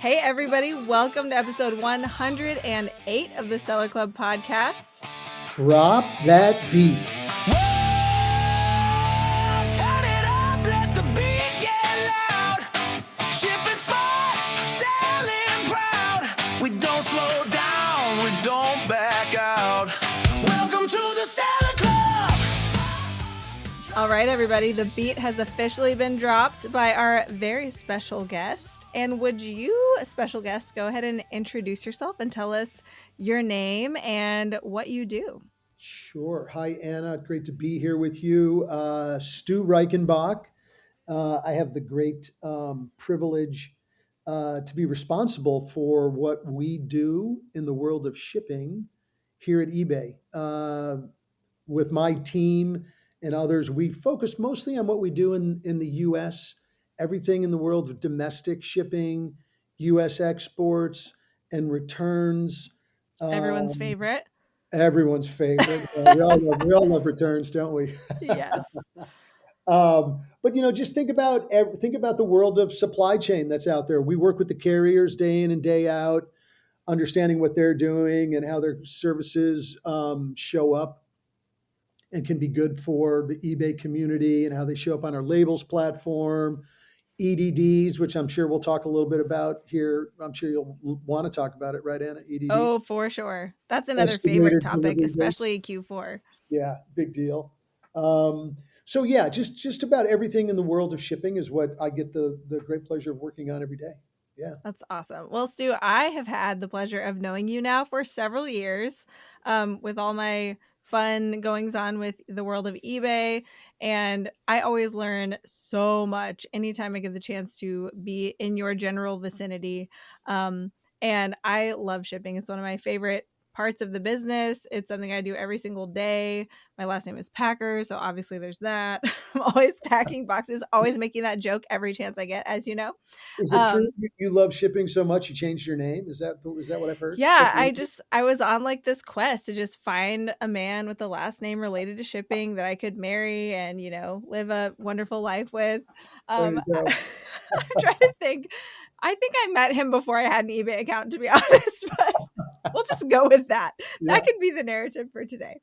Hey, everybody. Welcome to episode 108 of the Seller Club podcast. Drop that beat. Turn it up, let the beat get loud. Shipping smart, selling proud. We don't slow down, we don't back out. Welcome to the Seller Club. All right, everybody. The beat has officially been dropped by our very special guest. And would you, special guest, go ahead and introduce yourself and tell us your name and what you do? Sure. Hi, Anna. Great to be here with you. Stu Reichenbach. I have the great privilege to be responsible for what we do in the world of shipping here at eBay. With my team and others, we focus mostly on what we do in the U.S., everything in the world of domestic shipping, U.S. exports and returns. Everyone's Um, favorite. Everyone's favorite. We all love returns, don't we? Yes. But just think about the world of supply chain that's out there. We work with the carriers day in and day out, understanding what they're doing and how their services show up and can be good for the eBay community and how they show up on our labels platform, EDDs, which I'm sure we'll talk a little bit about here. I'm sure you'll want to talk about it, right, Anna? EDDs. Oh, for sure. That's another favorite Estimated topic, delivery dates. especially Q4. Yeah, big deal. So yeah, just about everything in the world of shipping is what I get the great pleasure of working on every day. Yeah. That's awesome. Well, Stu, I have had the pleasure of knowing you now for several years, with all my fun goings on with the world of eBay. And I always learn so much anytime I get the chance to be in your general vicinity. And I love shipping. It's one of my favorite parts of the business. It's something I do every single day. My last name is Packer, so obviously there's that. I'm always packing boxes, always making that joke every chance I get, as you know. Is it true you love shipping so much you changed your name? Is that what I've heard? Yeah, That's I was on like this quest to just find a man with the last name related to shipping that I could marry and, live a wonderful life with. there you go. I'm trying to think. I think I met him before I had an eBay account, to be honest, but we'll just go with that. Yeah. That could be the narrative for today.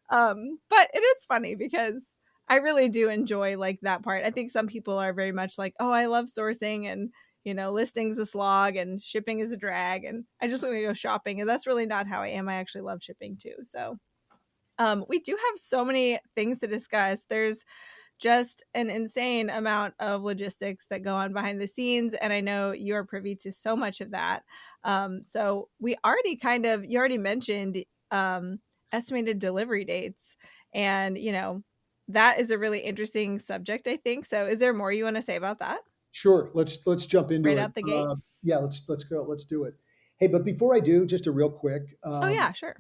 But it is funny because I really do enjoy like that part. I think some people are very much like, oh, I love sourcing and listings a slog and shipping is a drag and I just want to go shopping. And that's really not how I am. I actually love shipping too. So we do have so many things to discuss. There's just an insane amount of logistics that go on behind the scenes. And I know you're privy to so much of that. So we already you already mentioned estimated delivery dates. And, that is a really interesting subject, I think. So is there more you want to say about that? Sure. Let's jump into it. Right out the gate? Yeah, let's go. Let's do it. Hey, but before I do, just a real quick. Oh yeah, sure.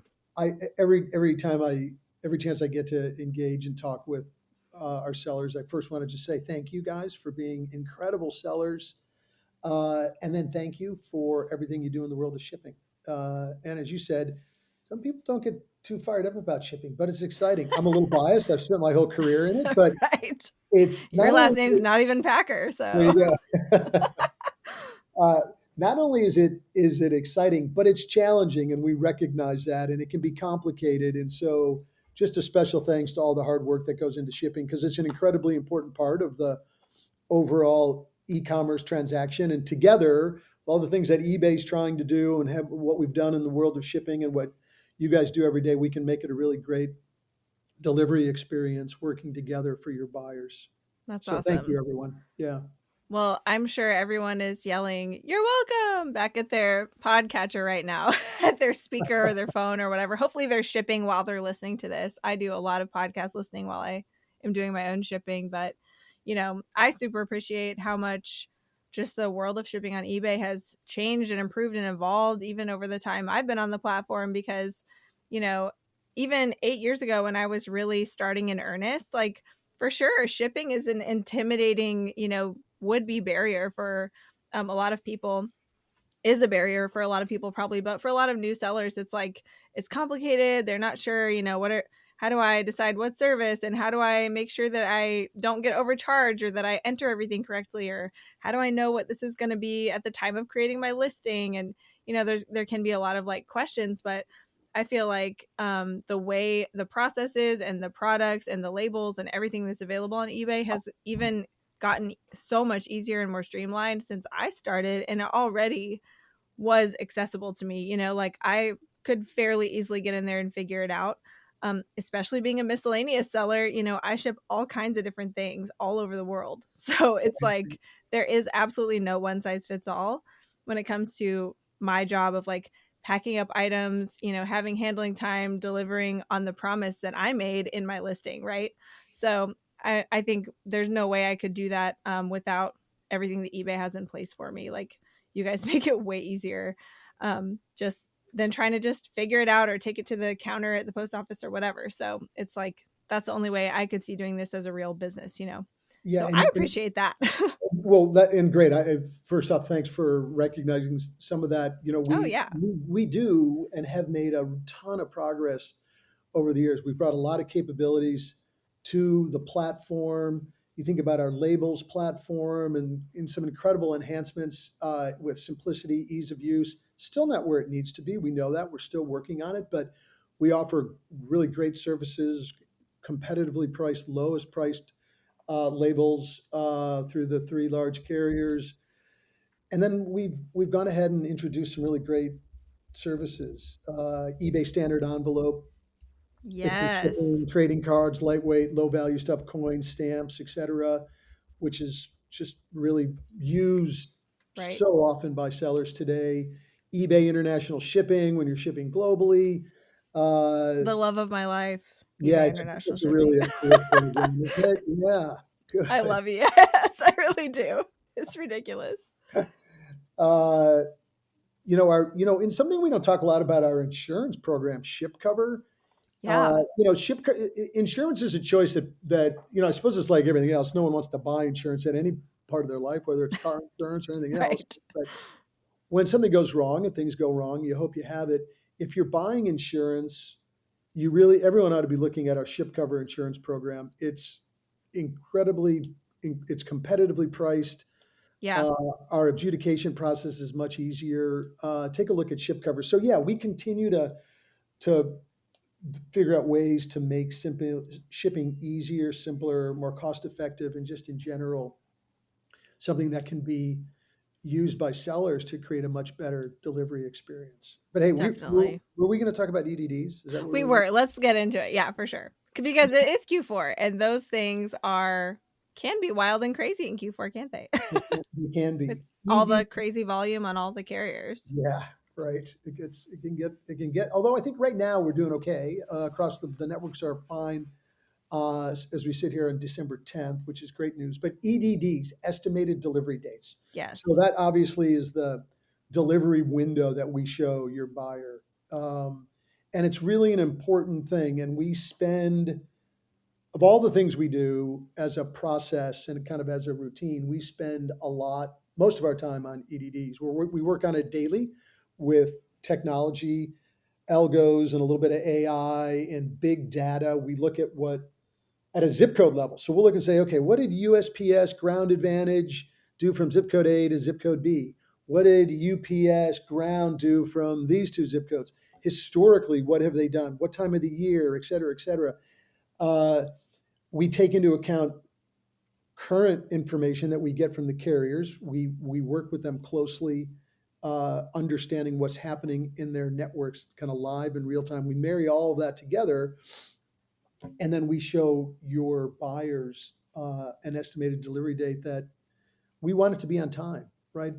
Every chance I get to engage and talk with our sellers, I first want to just say thank you guys for being incredible sellers, and then thank you for everything you do in the world of shipping. And as you said, some people don't get too fired up about shipping, but it's exciting. I'm a little biased. I've spent my whole career in it, but Right. it's Your last name's not even Packer, there so you go. Not only is it exciting, but it's challenging, and we recognize that, and it can be complicated. And so, just a special thanks to all the hard work that goes into shipping because it's an incredibly important part of the overall e-commerce transaction. And together, all the things that eBay's trying to do and have what we've done in the world of shipping and what you guys do every day, we can make it a really great delivery experience working together for your buyers. that's So awesome. thank you, everyone. Yeah. Well, I'm sure everyone is yelling, "You're welcome," back at their podcatcher right now, at their speaker or their phone or whatever. Hopefully they're shipping while they're listening to this. I do a lot of podcast listening while I am doing my own shipping, but I super appreciate how much just the world of shipping on eBay has changed and improved and evolved even over the time I've been on the platform because, even 8 years ago when I was really starting in earnest, like for sure, shipping is an intimidating, would-be barrier for a lot of people, is a barrier for a lot of people probably, but for a lot of new sellers, it's like, it's complicated. They're not sure, how do I decide what service, and how do I make sure that I don't get overcharged or that I enter everything correctly, or how do I know what this is going to be at the time of creating my listing? And there can be a lot of like questions, but I feel like the way the process is and the products and the labels and everything that's available on eBay has even gotten so much easier and more streamlined since I started, and it already was accessible to me. Like I could fairly easily get in there and figure it out. Especially being a miscellaneous seller, I ship all kinds of different things all over the world. So it's like there is absolutely no one size fits all when it comes to my job of like packing up items, having handling time, delivering on the promise that I made in my listing, right? So I think there's no way I could do that without everything that eBay has in place for me. Like you guys make it way easier just than trying to just figure it out or take it to the counter at the post office or whatever. So it's like that's the only way I could see doing this as a real business. Yeah, So I appreciate that. well, that and great. First off, thanks for recognizing some of that. Oh yeah. We do and have made a ton of progress over the years. We've brought a lot of capabilities to the platform. You think about our labels platform and some incredible enhancements with simplicity, ease of use. Still not where it needs to be. We know that. We're still working on it, but we offer really great services, competitively priced, lowest priced labels through the three large carriers. And then we've gone ahead and introduced some really great services. eBay standard envelope, instant Yes. shipping, trading cards, lightweight, low value stuff, coins, stamps, etc., which is just really used Right. so often by sellers today. eBay international shipping when you're shipping globally. Uh, The love of my life, yeah, eBay it's International it's a really Shipping. a cool program, isn't it? Yeah, I good. love you. Yes, I really do. It's ridiculous. Uh, in something we don't talk a lot about our insurance program, Ship Cover. Yeah. Insurance is a choice that I suppose it's like everything else. No one wants to buy insurance at any part of their life, whether it's car insurance or anything else. Right. But when something goes wrong and things go wrong, you hope you have it. If you're buying insurance, everyone ought to be looking at our Ship Cover insurance program. It's it's competitively priced. Yeah. Uh, our adjudication process is much easier. Take a look at Ship Cover. So yeah, we continue to figure out ways to make shipping easier, simpler, more cost effective, and just in general, something that can be used by sellers to create a much better delivery experience. But hey, Definitely. were we going to talk about EDDs? Is that what We we were? were. Let's get into it. Yeah, for sure. Because it is Q4 and those things can be wild and crazy in Q4, can't they? It can With be. all the ED, crazy volume on all the carriers. yeah, right. It can get. Although I think right now we're doing okay across the networks are fine as we sit here on December 10th, which is great news. But EDDs, estimated delivery dates. So Yes. that obviously is the delivery window that we show your buyer. And it's really an important thing. And we spend, of all the things we do as a process and kind of as a routine, we spend most of our time on EDDs. We work on it daily with technology, algos, and a little bit of AI and big data. We look at a zip code level. So we'll look and say, okay, what did USPS Ground Advantage do from zip code A to zip code B? What did UPS Ground do from these two zip codes? Historically, what have they done? What time of the year, et cetera, et cetera. We take into account current information that we get from the carriers. We work with them closely, understanding what's happening in their networks, kind of live in real time. We marry all of that together, and then we show your buyers an estimated delivery date that we want it to be on time, right?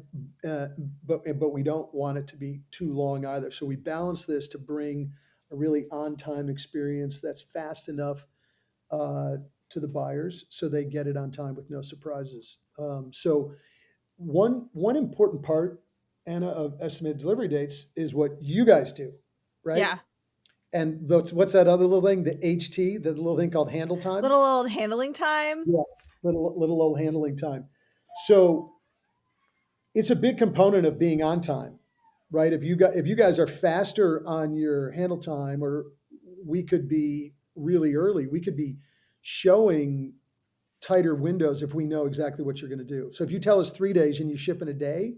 Uh, but we don't want it to be too long either. So we balance this to bring a really on-time experience that's fast enough to the buyers, so they get it on time with no surprises. So one important part, Anna, of estimated delivery dates is what you guys do, right? Yeah. And what's that other little thing? The HT, the little thing called handle time. Little old handling time. Yeah, little old handling time. So it's a big component of being on time, right? If you guys are faster on your handle time, or we could be really early. We could be showing tighter windows if we know exactly what you're going to do. So if you tell us 3 days and you ship in a day,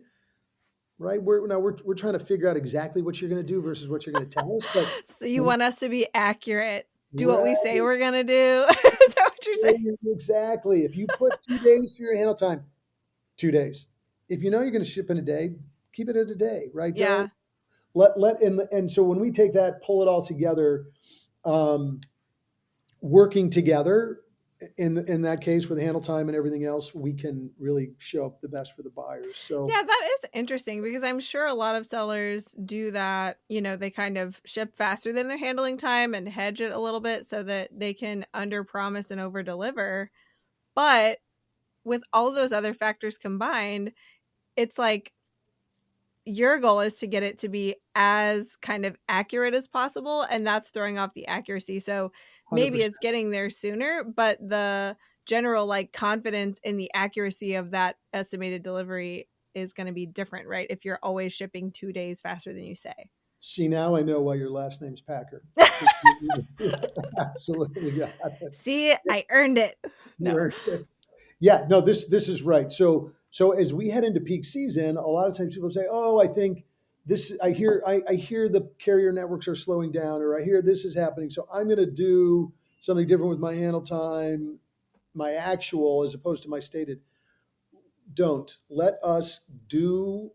right? We're trying to figure out exactly what you're going to do versus what you're going to tell us. But So you want us to be accurate, do what we say right, we're gonna do. Is that what you're saying? exactly. If you put 2 days for your handle time, 2 days. If you know you're going to ship in a day, keep it at a day, right? Yeah. Don't and so when we take that, pull it all together, um, working together in that case with handle time and everything else, we can really show up the best for the buyers. So Yeah, that is interesting because I'm sure a lot of sellers do that. They kind of ship faster than their handling time and hedge it a little bit so that they can under promise and over deliver. But with all of those other factors combined, it's like your goal is to get it to be as kind of accurate as possible, and that's throwing off the accuracy. So maybe 100%. it's getting there sooner, but the general like confidence in the accuracy of that estimated delivery is going to be different, right? If you're always shipping 2 days faster than you say. See, now I know why your last name's Packer. Absolutely. Yeah. See, I earned it. No. Yeah, no, this is right. So as we head into peak season, a lot of times people say, "Oh, I think this." I hear the carrier networks are slowing down, or I hear this is happening. So I'm going to do something different with my handle time, my actual as opposed to my stated. Don't let us do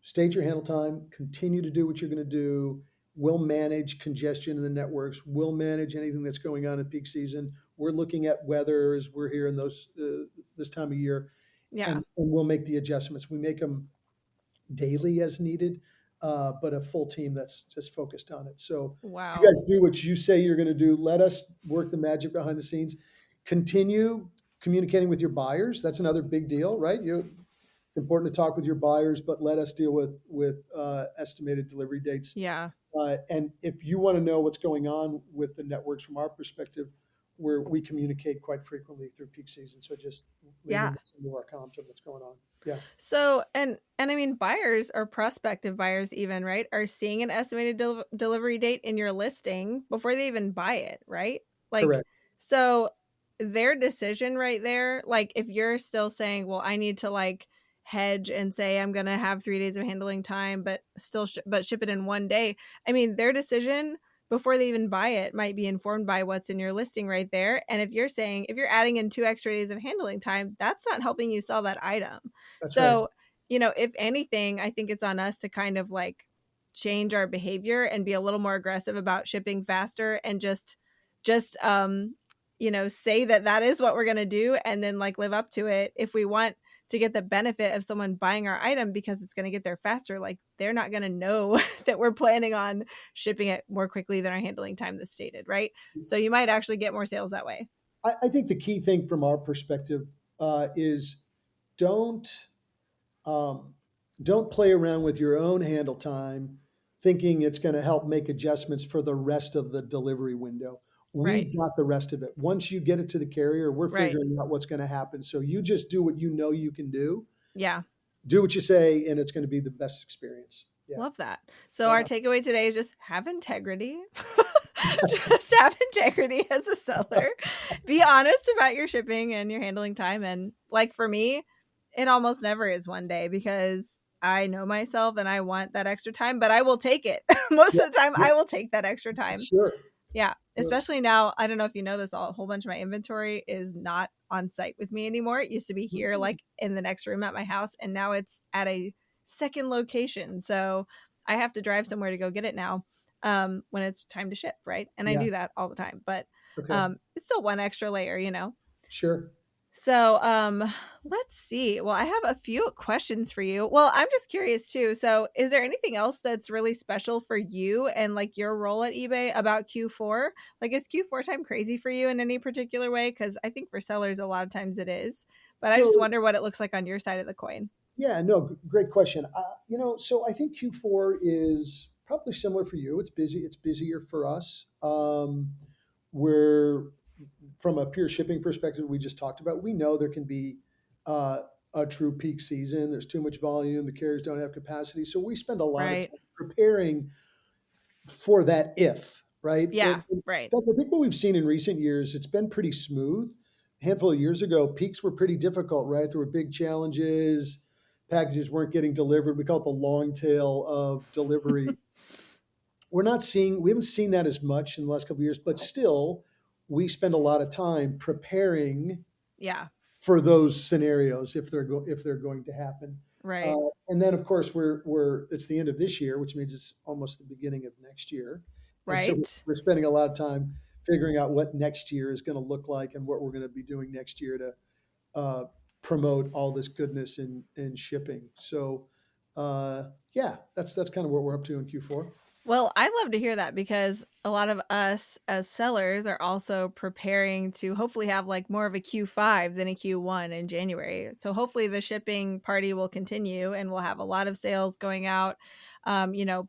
state your handle time. Continue to do what you're going to do. We'll manage congestion in the networks. We'll manage anything that's going on in peak season. We're looking at weather as we're here in this time of year, Yeah. and we'll make the adjustments. We make them daily as needed, but a full team that's just focused on it. So Wow. you guys do what you say you're going to do. Let us work the magic behind the scenes. Continue communicating with your buyers. That's another big deal, right? It's important to talk with your buyers, but let us deal with estimated delivery dates. Yeah. And if you want to know what's going on with the networks from our perspective, where we communicate quite frequently through peak season. So just maybe Yeah. listen to our comms of what's going on. Yeah. So, and I mean, buyers or prospective buyers even, right, are seeing an estimated delivery date in your listing before they even buy it, right? Like, Correct. so their decision right there, like if you're still saying, well, I need to like hedge and say I'm going to have 3 days of handling time, but still, but ship it in one day. I mean, their decision before they even buy it might be informed by what's in your listing right there. And if you're saying, if you're adding in 2 extra days of handling time, that's not helping you sell that item. That's right. So, if anything, I think it's on us to kind of like change our behavior and be a little more aggressive about shipping faster and just say that is what we're going to do and then like live up to it. If we want to get the benefit of someone buying our item because it's going to get there faster, like they're not going to know that we're planning on shipping it more quickly than our handling time that's stated, right? So you might actually get more sales that way. I think the key thing from our perspective is don't um, don't play around with your own handle time, thinking it's going to help make adjustments for the rest of the delivery window. Right. We've got the rest of it. Once you get it to the carrier, we're Right. figuring out what's going to happen. So you just do what you know you can do. Yeah. Do what you say, and it's going to be the best experience. Yeah. Love that. So Yeah. our takeaway today is just have integrity. Just have integrity as a seller. Be honest about your shipping and your handling time. And like for me, it almost never is one day because I know myself and I want that extra time, but I will take it. Most of the time, I will take that extra time. Sure. Yeah. Especially now, I don't know if you know this, a whole bunch of my inventory is not on site with me anymore. It used to be here, like in the next room at my house, and now it's at a second location. So I have to drive somewhere to go get it now when it's time to ship, right? And I do that all the time, but it's still one extra layer, Sure. So let's see. Well, I have a few questions for you. Well, I'm just curious too. So is there anything else that's really special for you and like your role at eBay about Q4? Like is Q4 time crazy for you in any particular way? Because I think for sellers, a lot of times it is. But I just wonder what it looks like on your side of the coin. Yeah, no, great question. So I think Q4 is probably similar for you. It's busy. It's busier for us. We're from a pure shipping perspective, we just talked about. We know there can be a true peak season. There's too much volume. The carriers don't have capacity, so we spend a lot of time preparing for that. If right? Yeah, In right. fact, I think what we've seen in recent years, it's been pretty smooth. A handful of years ago, peaks were pretty difficult, right? There were big challenges. Packages weren't getting delivered. We call it the long tail of delivery. We haven't seen that as much in the last couple of years, but still, we spend a lot of time preparing Yeah, for those scenarios if they're going to happen. right. And then, of course, it's the end of this year, which means it's almost the beginning of next year, and so Right. we're spending a lot of time figuring out what next year is going to look like and what we're going to be doing next year to uh, promote all this goodness in shipping. So, yeah, that's kind of what we're up to in Q4. Well, I love to hear that because a lot of us as sellers are also preparing to hopefully have like more of a Q5 than a Q1 in January. So hopefully the shipping party will continue and we'll have a lot of sales going out,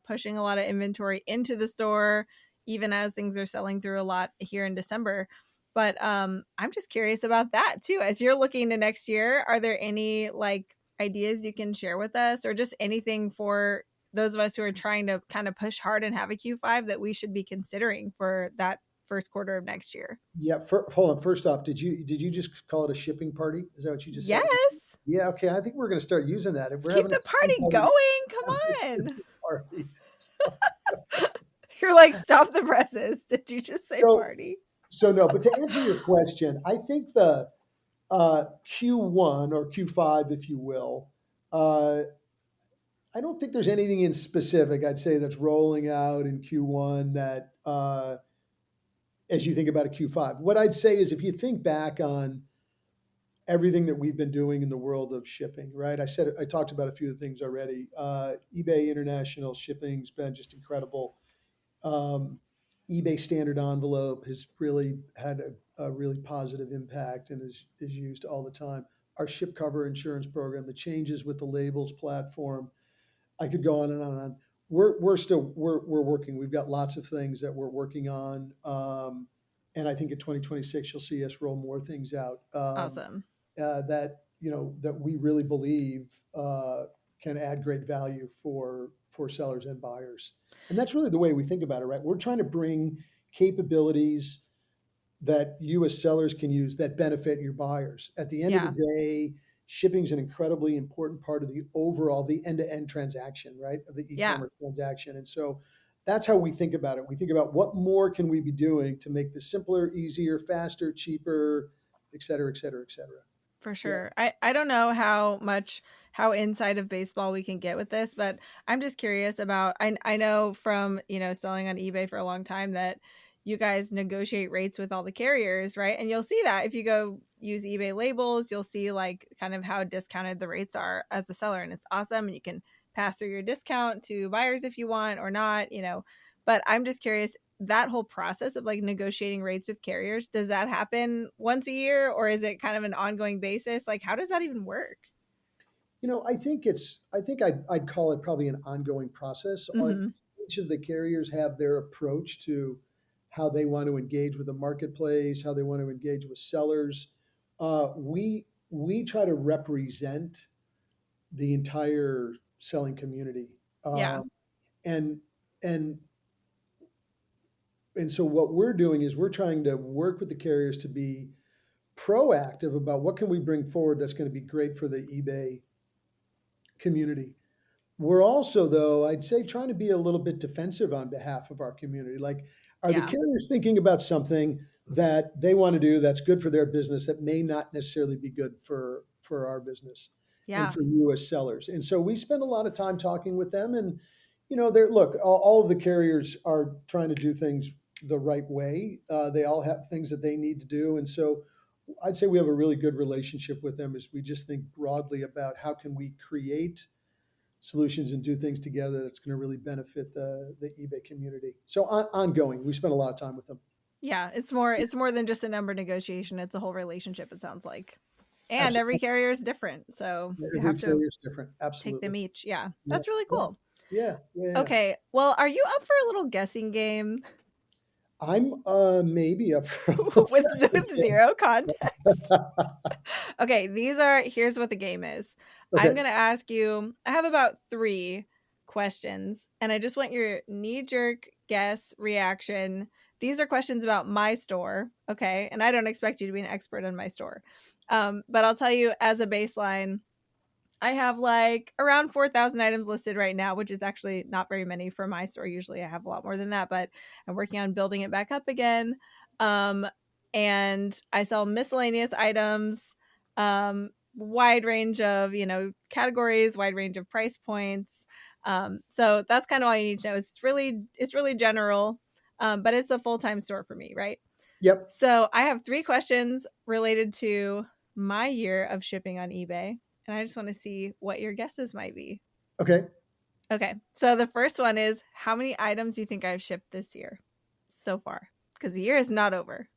pushing a lot of inventory into the store, even as things are selling through a lot here in December. But I'm just curious about that too. As you're looking to next year, are there any like ideas you can share with us or just anything for those of us who are trying to kind of push hard and have a Q5 that we should be considering for that first quarter of next year? Yeah. Hold on. First off, did you just call it a shipping party? Is that what you just said? Yes. Yeah. Okay. I think we're going to start using that. If Let's we're keep having a the shipping party party, going. have a Come on. shipping party. You're like, stop the presses. Did you just say So, party? so no. But to answer your question, I think the Q1 or Q5, if you will, uh, I don't think there's anything in specific. I'd say that's rolling out in Q1 that as you think about a Q5. What I'd say is if you think back on everything that we've been doing in the world of shipping, right? I talked about a few of the things already. eBay International Shipping's been just incredible. Um, eBay Standard Envelope has really had a really positive impact and is used all the time. Our ship cover insurance program, the changes with the labels platform, I could go on and on and on. We're working. We've got lots of things that we're working on, and I think in 2026 you'll see us roll more things out. Awesome. That that we really believe can add great value for sellers and buyers. And that's really the way we think about it, right? We're trying to bring capabilities that you as sellers can use that benefit your buyers. At the end of the Yeah. day, shipping is an incredibly important part of the end-to-end transaction, right? Of the Yeah. e-commerce transaction. And so that's how we think about it. We think about what more can we be doing to make this simpler, easier, faster, cheaper, et cetera, et cetera, et cetera. For Yeah. sure. I don't know how inside of baseball we can get with this, but I'm just curious about I know from, selling on eBay for a long time that you guys negotiate rates with all the carriers, right? And you'll see that if you go use eBay labels, you'll see like kind of how discounted the rates are as a seller and it's awesome and you can pass through your discount to buyers if you want or not. But I'm just curious that whole process of like negotiating rates with carriers, does that happen once a year or is it kind of an ongoing basis? Like, how does that even work? I think I'd call it probably an ongoing process. Hmm. Each of the carriers have their approach to how they want to engage with the marketplace, how they want to engage with sellers. We try to represent the entire selling community, Yeah. and and and so what we're doing is we're trying to work with the carriers to be proactive about what can we bring forward that's going to be great for the eBay community. We're also, though, I'd say, trying to be a little bit defensive on behalf of our community. Like, are the Yeah. carriers thinking about something that they want to do that's good for their business that may not necessarily be good for our business and Yeah. for you as sellers? And so we spend a lot of time talking with them. And they're look, all of the carriers are trying to do things the right way. They all have things that they need to do, and so I'd say we have a really good relationship with them. As we just think broadly about how can we create solutions and do things together that's going to really benefit the eBay community. So ongoing, we spend a lot of time with them. Yeah. It's more than just a number negotiation. It's a whole relationship, it sounds like. And every Absolutely, carrier is different. So you every have to carrier is different. take Absolutely, them each. Yeah. yeah, That's really yeah, cool. yeah, yeah, yeah. Okay. Well, are you up for a little guessing game I'm maybe up for a with, little with zero context? Okay, here's what the game is. I'm Okay, going to ask you, I have about three. questions, and I just want your knee-jerk guess reaction. These are questions about my store, okay? And I don't expect you to be an expert on my store. But I'll tell you, as a baseline, I have like around 4,000 items listed right now, which is actually not very many for my store. Usually I have a lot more than that, but I'm working on building it back up again. And I sell miscellaneous items, wide range of, categories, wide range of price points. So that's kind of all you need to know. It's really general, but it's a full-time store for me, right? Yep. So I have 3 questions related to my year of shipping on eBay. And I just want to see what your guesses might be. Okay. Okay. So the first one is, how many items do you think I've shipped this year so far? Because the year is not over.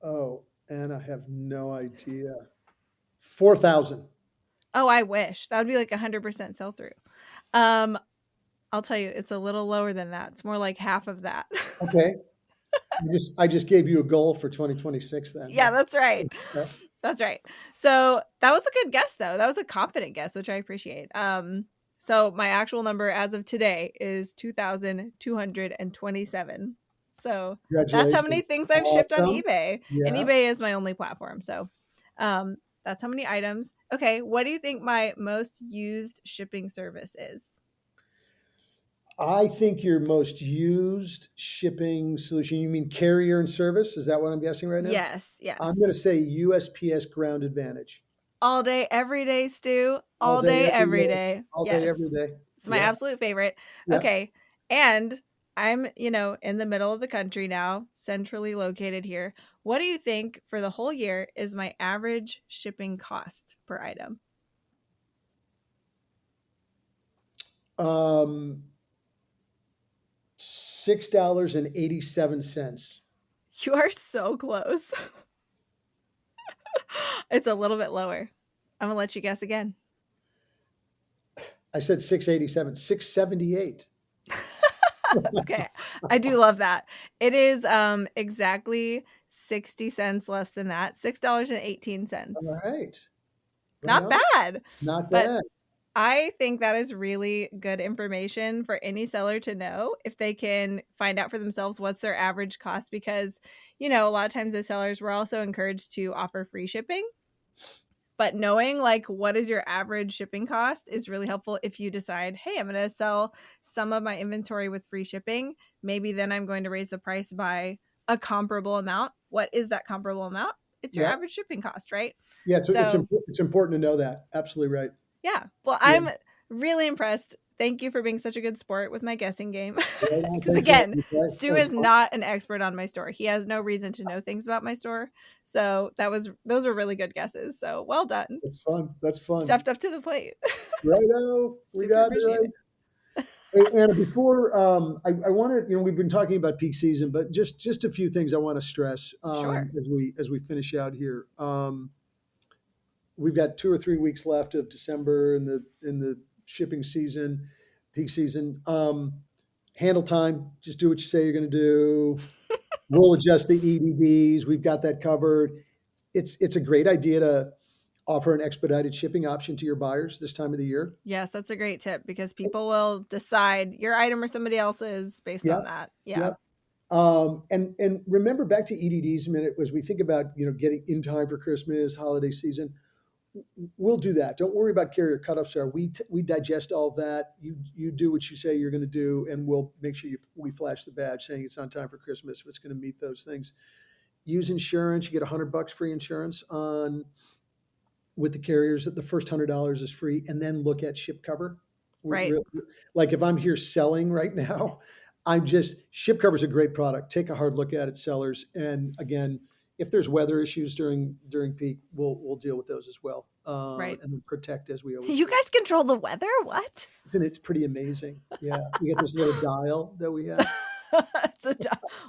Oh, and I have no idea. 4,000. Oh, I wish. That would be like 100% sell through. I'll tell you, it's a little lower than that. It's more like half of that. Okay. I just gave you a goal for 2026 then. Yeah, that's right. Yeah. That's right. So that was a good guess, though. That was a confident guess, which I appreciate. So my actual number as of today is 2,227. So that's how many things I've shipped on eBay. Yeah. And eBay is my only platform. So that's how many items. Okay. What do you think my most used shipping service is? I think your most used shipping solution, you mean carrier and service? Is that what I'm guessing right now? Yes. I'm going to say USPS Ground Advantage. All day, every day, Stu. All day, every day. All day, every day. It's my absolute favorite. Yeah. Okay. And I'm, in the middle of the country now, centrally located here. What do you think for the whole year is my average shipping cost per item? $6.87. You are so close. It's a little bit lower. I'm gonna let you guess again. I said 687, 678. Okay. I do love that. It is exactly 60 cents less than that. $6.18. All right. Not bad. Not bad. I think that is really good information for any seller to know if they can find out for themselves what's their average cost, because, a lot of times as sellers, we're also encouraged to offer free shipping. But knowing like what is your average shipping cost is really helpful if you decide, hey, I'm going to sell some of my inventory with free shipping. Maybe then I'm going to raise the price by a comparable amount. What is that comparable amount? It's your average shipping cost, right? Yeah, it's important to know that. Absolutely right. Yeah. Well, I'm really impressed. Thank you for being such a good sport with my guessing game. Because again, Stu is not an expert on my store. He has no reason to know things about my store. So those were really good guesses. So well done. That's fun. Stepped up to the plate. Righto. We got it right. Hey, Anna, before I want to, we've been talking about peak season, but just a few things I want to stress Sure. as we finish out here. We've got 2 or 3 weeks left of December in the shipping season, peak season. Handle time. Just do what you say you're going to do. We'll adjust the EDDs. We've got that covered. It's a great idea to offer an expedited shipping option to your buyers this time of the year. Yes, that's a great tip, because people will decide your item or somebody else's based on that. Yeah. And remember, back to EDDs a minute, as we think about, getting in time for Christmas, holiday season. We'll do that. Don't worry about carrier cutoffs. We digest all of that. You do what you say you're going to do, and we'll make sure we flash the badge saying it's on time for Christmas. If it's going to meet those things. Use insurance. You get $100 free insurance with the carriers. The first $100 is free, and then look at ship cover. Right. Like if I'm here selling right now, ship cover is a great product. Take a hard look at it, sellers. And again, if there's weather issues during peak, we'll deal with those as well. Right. And then protect as we always. You guys control the weather? What? It's pretty amazing. Yeah. We get this little dial that we have.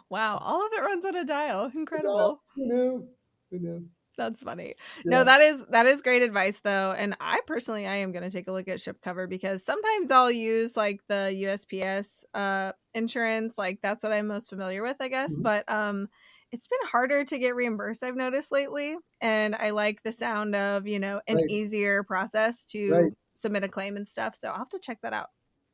Wow. All of it runs on a dial. Incredible. Who knew? That's funny. Yeah. No, that is great advice though. And I am going to take a look at ship cover, because sometimes I'll use like the USPS insurance. Like that's what I'm most familiar with, I guess. Mm-hmm. But it's been harder to get reimbursed, I've noticed lately. And I like the sound of, an easier process to submit a claim and stuff. So I'll have to check that out.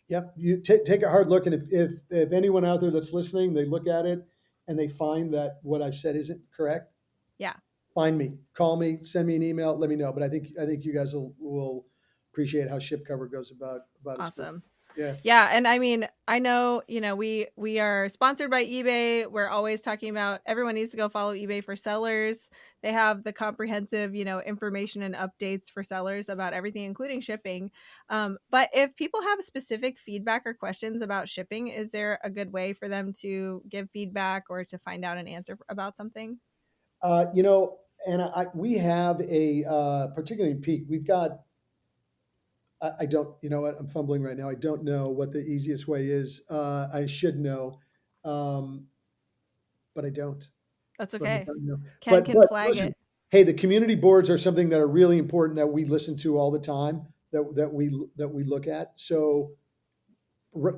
Yep. You take a hard look. And if anyone out there that's listening, they look at it and they find that what I've said isn't correct. Yeah. Find me, call me, send me an email, let me know. But I think you guys will appreciate how Ship Cover goes about Awesome. Yeah. Yeah. And I mean, I know, we are sponsored by eBay. We're always talking about everyone needs to go follow eBay for sellers. They have the comprehensive, information and updates for sellers about everything, including shipping. But if people have specific feedback or questions about shipping, is there a good way for them to give feedback or to find out an answer about something? We have particularly in Peak, we've got, I don't, you know what, I'm fumbling right now. I don't know what the easiest way is. I should know, but I don't. That's okay. Ken can flag listen, it. Hey, the community boards are something that are really important that we listen to all the time, that we look at. So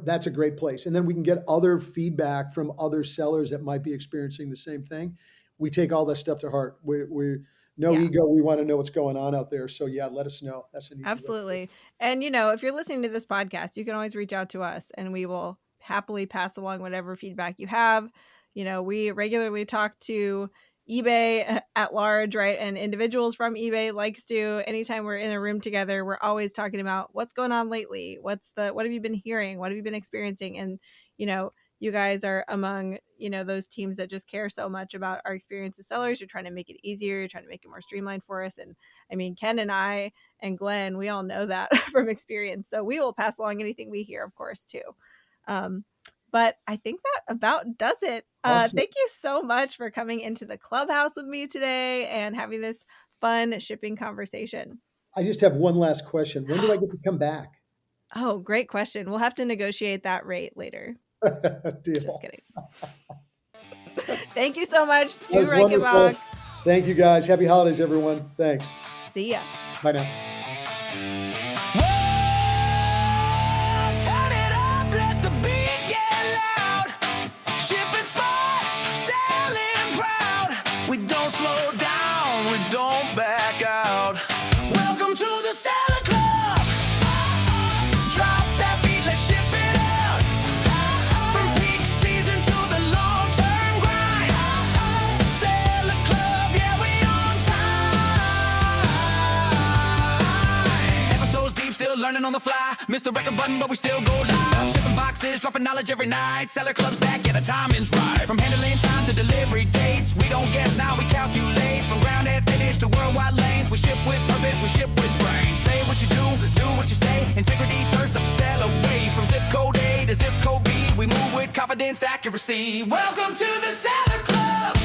that's a great place. And then we can get other feedback from other sellers that might be experiencing the same thing. We take all that stuff to heart. We're ego. We want to know what's going on out there. So yeah, let us know. That's an easy Absolutely. And if you're listening to this podcast, you can always reach out to us and we will happily pass along whatever feedback you have. We regularly talk to eBay at large, right? And individuals from eBay like Stu. Anytime we're in a room together, we're always talking about what's going on lately. What have you been hearing? What have you been experiencing? And, you guys are among, those teams that just care so much about our experience as sellers. You're trying to make it easier. You're trying to make it more streamlined for us. And I mean, Ken and I and Glenn, we all know that from experience. So we will pass along anything we hear, of course, too. But I think that about does it. Awesome. Thank you so much for coming into the clubhouse with me today and having this fun shipping conversation. I just have one last question. When do I get to come back? Oh, great question. We'll have to negotiate that rate later. Deal. Just kidding. Thank you so much, Stu Reichenbach. Thank you, guys. Happy holidays, everyone. Thanks. See ya. Bye now. Turn it up, let the beat get loud. Shipping smart, sailing proud. We don't slow down, we don't back out. Welcome to the Sailor Club. Drop that beat, let's ship it out. From peak season to the long-term grind. Sailor Club, yeah, we on time. Episodes deep, still learning on the fly. Missed the record button, but we still go live. Shipping boxes, dropping knowledge every night. Seller Club's back, yeah, the timing's right. From handling time to delivery dates, we don't guess, now we calculate. From ground and finish to worldwide lanes, we ship with purpose, we ship with brains. Say what you do what you say. Integrity first, that's a sail away. From zip code A to zip code B, we move with confidence, accuracy. Welcome to the Sailor Club.